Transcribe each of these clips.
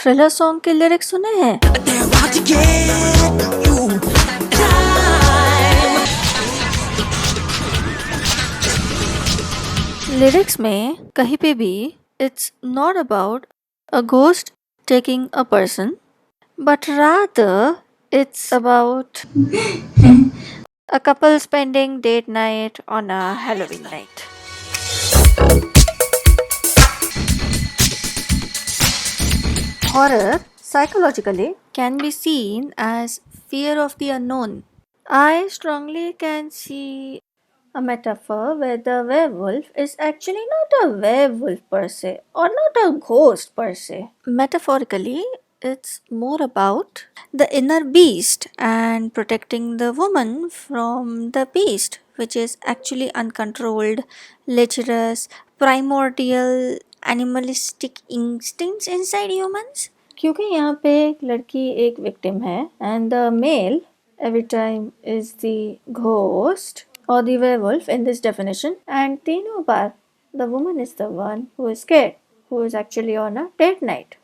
Thriller song के lyrics सुने हैं? लिरिक्स में कहीं पे भी it's not about a ghost taking a person, but rather it's about a couple spending date night on a Halloween night. Horror, psychologically, can be seen as fear of the unknown. I strongly can see a metaphor where the werewolf is actually not a werewolf per se, or not a ghost per se. Metaphorically, it's more about the inner beast and protecting the woman from the beast, which is actually uncontrolled, lecherous, primordial, animalistic instincts inside humans. क्योंकि यहाँ पे एक लड़की एक victim है and the male every time is the ghost or the werewolf in this definition, and तीनों बार the woman is the one who is scared, who is actually on a date night.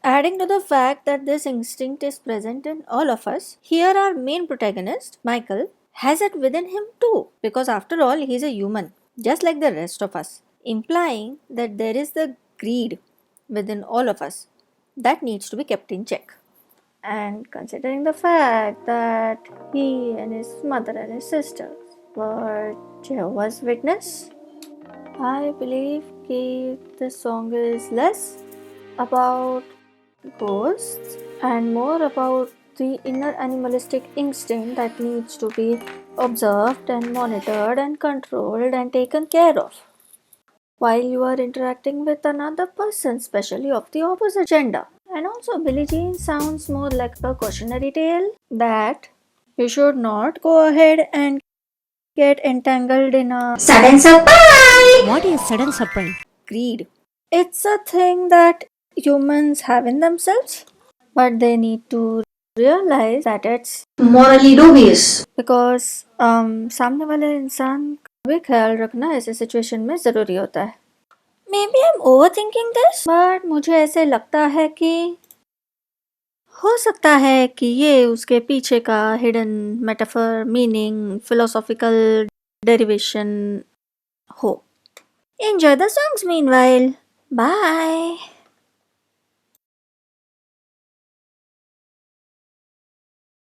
Adding to the fact that this instinct is present in all of us, here our main protagonist, Michael, has it within him too, because after all he is a human, just like the rest of us, implying that there is the greed within all of us that needs to be kept in check. And considering the fact that he and his mother and his sisters were Jehovah's Witness, I believe that this song is less about ghosts and more about the inner animalistic instinct that needs to be observed and monitored and controlled and taken care of while you are interacting with another person, especially of the opposite gender. And also, Billie Jean sounds more like a cautionary tale that you should not go ahead and get entangled in a Sudden surprise! What is sudden surprise? greed. It's a thing that humans have in themselves, but they need to realize that it's Morally dubious. because सामने वाले इंसान का भी ख्याल रखना ऐसे situation में ज़रूरी होता है. Maybe I'm overthinking this, but मुझे ऐसे लगता है कि हो सकता है कि ये उसके पीछे का hidden metaphor, meaning, philosophical derivation हो. Enjoy the songs meanwhile. Bye.